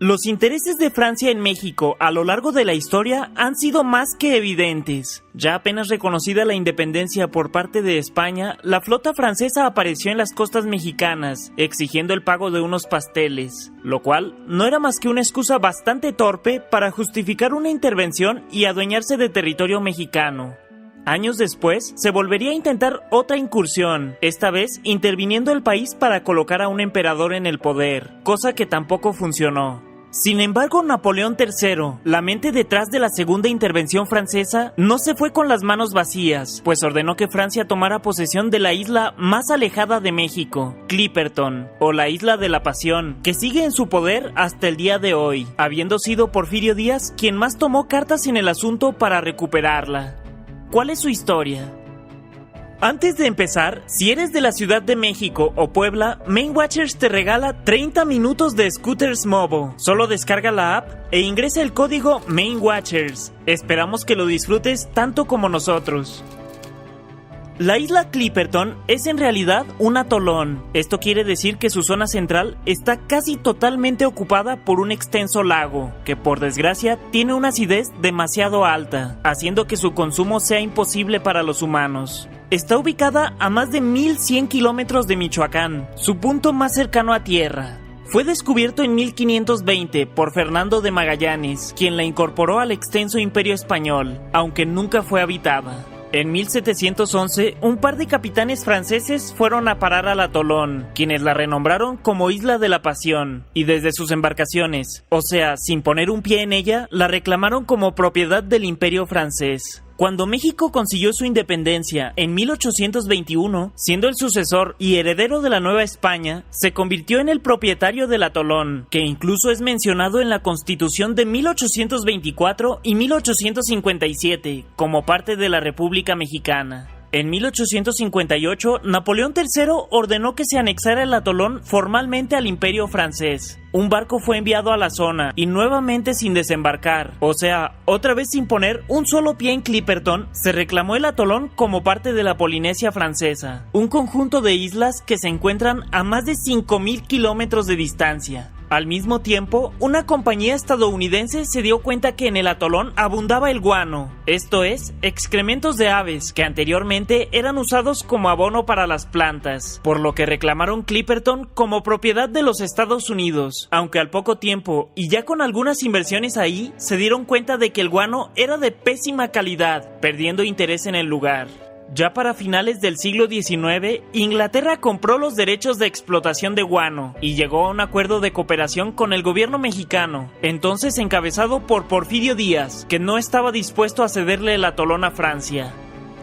Los intereses de Francia en México a lo largo de la historia han sido más que evidentes. Ya apenas reconocida la independencia por parte de España, la flota francesa apareció en las costas mexicanas, exigiendo el pago de unos pasteles, lo cual no era más que una excusa bastante torpe para justificar una intervención y adueñarse de territorio mexicano. Años después, se volvería a intentar otra incursión, esta vez interviniendo el país para colocar a un emperador en el poder, cosa que tampoco funcionó. Sin embargo, Napoleón III, la mente detrás de la segunda intervención francesa, no se fue con las manos vacías, pues ordenó que Francia tomara posesión de la isla más alejada de México, Clipperton, o la Isla de la Pasión, que sigue en su poder hasta el día de hoy, habiendo sido Porfirio Díaz quien más tomó cartas en el asunto para recuperarla. ¿Cuál es su historia? Antes de empezar, si eres de la Ciudad de México o Puebla, Main Watchers te regala 30 minutos de Scooters Mobo. Solo descarga la app e ingresa el código Main Watchers. Esperamos que lo disfrutes tanto como nosotros. La isla Clipperton es en realidad un atolón. Esto quiere decir que su zona central está casi totalmente ocupada por un extenso lago, que por desgracia tiene una acidez demasiado alta, haciendo que su consumo sea imposible para los humanos. Está ubicada a más de 1100 kilómetros de Michoacán, su punto más cercano a tierra. Fue descubierto en 1520 por Fernando de Magallanes, quien la incorporó al extenso imperio español, aunque nunca fue habitada. En 1711, un par de capitanes franceses fueron a parar al atolón, quienes la renombraron como Isla de la Pasión, y desde sus embarcaciones, o sea, sin poner un pie en ella, la reclamaron como propiedad del Imperio francés. Cuando México consiguió su independencia en 1821, siendo el sucesor y heredero de la Nueva España, se convirtió en el propietario del atolón, que incluso es mencionado en la Constitución de 1824 y 1857 como parte de la República Mexicana. En 1858, Napoleón III ordenó que se anexara el atolón formalmente al Imperio francés. Un barco fue enviado a la zona y nuevamente sin desembarcar, o sea, otra vez sin poner un solo pie en Clipperton, se reclamó el atolón como parte de la Polinesia francesa, un conjunto de islas que se encuentran a más de 5000 kilómetros de distancia. Al mismo tiempo, una compañía estadounidense se dio cuenta que en el atolón abundaba el guano, esto es, excrementos de aves que anteriormente eran usados como abono para las plantas, por lo que reclamaron Clipperton como propiedad de los Estados Unidos, aunque al poco tiempo, y ya con algunas inversiones ahí, se dieron cuenta de que el guano era de pésima calidad, perdiendo interés en el lugar. Ya para finales del siglo XIX, Inglaterra compró los derechos de explotación de guano y llegó a un acuerdo de cooperación con el gobierno mexicano, entonces encabezado por Porfirio Díaz, que no estaba dispuesto a cederle el atolón a Francia.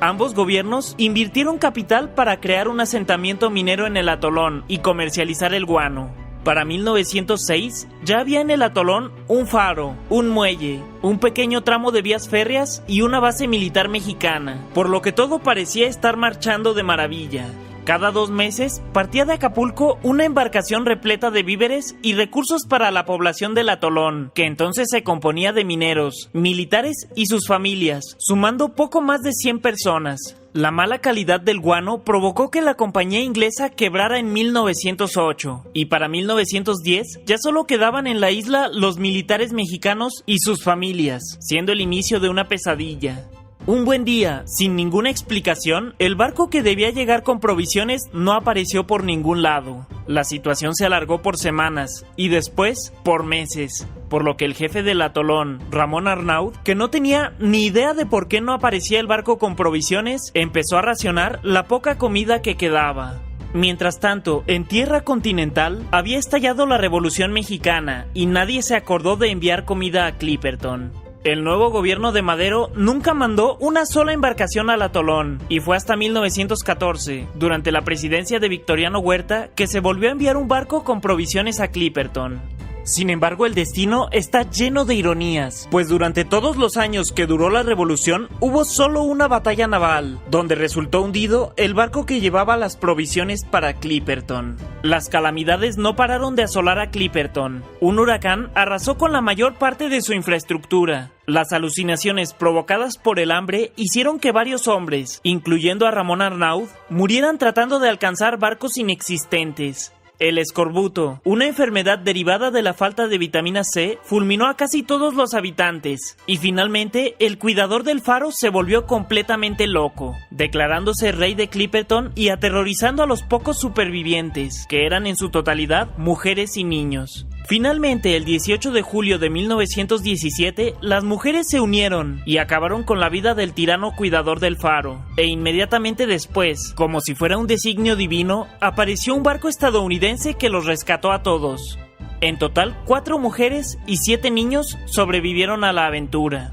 Ambos gobiernos invirtieron capital para crear un asentamiento minero en el atolón y comercializar el guano. Para 1906, ya había en el atolón un faro, un muelle, un pequeño tramo de vías férreas y una base militar mexicana, por lo que todo parecía estar marchando de maravilla. Cada 2 meses partía de Acapulco una embarcación repleta de víveres y recursos para la población del atolón, que entonces se componía de mineros, militares y sus familias, sumando poco más de 100 personas. La mala calidad del guano provocó que la compañía inglesa quebrara en 1908, y para 1910 ya solo quedaban en la isla los militares mexicanos y sus familias, siendo el inicio de una pesadilla. Un buen día, sin ninguna explicación, el barco que debía llegar con provisiones no apareció por ningún lado. La situación se alargó por semanas y después por meses, por lo que el jefe del atolón, Ramón Arnaud, que no tenía ni idea de por qué no aparecía el barco con provisiones, empezó a racionar la poca comida que quedaba. Mientras tanto, en tierra continental había estallado la Revolución Mexicana y nadie se acordó de enviar comida a Clipperton. El nuevo gobierno de Madero nunca mandó una sola embarcación al atolón, y fue hasta 1914, durante la presidencia de Victoriano Huerta, que se volvió a enviar un barco con provisiones a Clipperton. Sin embargo, el destino está lleno de ironías, pues durante todos los años que duró la revolución hubo solo una batalla naval, donde resultó hundido el barco que llevaba las provisiones para Clipperton. Las calamidades no pararon de asolar a Clipperton. Un huracán arrasó con la mayor parte de su infraestructura. Las alucinaciones provocadas por el hambre hicieron que varios hombres, incluyendo a Ramón Arnaud, murieran tratando de alcanzar barcos inexistentes. El escorbuto, una enfermedad derivada de la falta de vitamina C, fulminó a casi todos los habitantes, y finalmente el cuidador del faro se volvió completamente loco, declarándose rey de Clipperton y aterrorizando a los pocos supervivientes, que eran en su totalidad mujeres y niños. Finalmente, el 18 de julio de 1917, las mujeres se unieron y acabaron con la vida del tirano cuidador del faro. E inmediatamente después, como si fuera un designio divino, apareció un barco estadounidense que los rescató a todos. En total, 4 mujeres y 7 niños sobrevivieron a la aventura.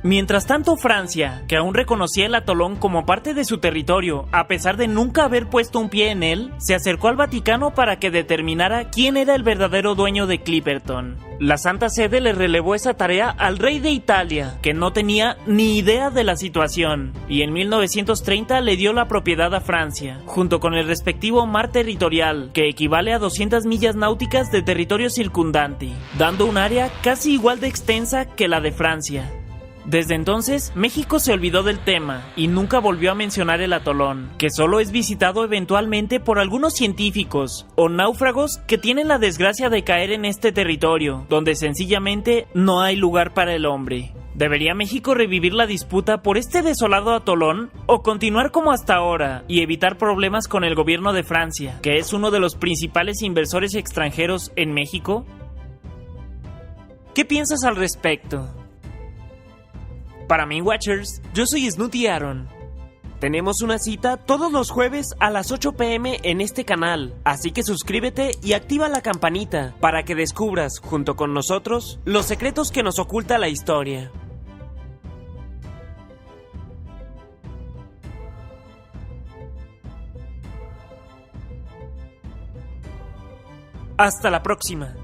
Mientras tanto, Francia, que aún reconocía el atolón como parte de su territorio, a pesar de nunca haber puesto un pie en él, se acercó al Vaticano para que determinara quién era el verdadero dueño de Clipperton. La Santa Sede le relevó esa tarea al rey de Italia, que no tenía ni idea de la situación, y en 1930 le dio la propiedad a Francia, junto con el respectivo mar territorial, que equivale a 200 millas náuticas de territorio circundante, dando un área casi igual de extensa que la de Francia. Desde entonces, México se olvidó del tema y nunca volvió a mencionar el atolón, que solo es visitado eventualmente por algunos científicos o náufragos que tienen la desgracia de caer en este territorio, donde sencillamente no hay lugar para el hombre. ¿Debería México revivir la disputa por este desolado atolón o continuar como hasta ahora y evitar problemas con el gobierno de Francia, que es uno de los principales inversores extranjeros en México? ¿Qué piensas al respecto? Para mí, Watchers, yo soy Snooty Aaron. Tenemos una cita todos los jueves a las 8 p.m. en este canal, así que suscríbete y activa la campanita para que descubras, junto con nosotros, los secretos que nos oculta la historia. Hasta la próxima.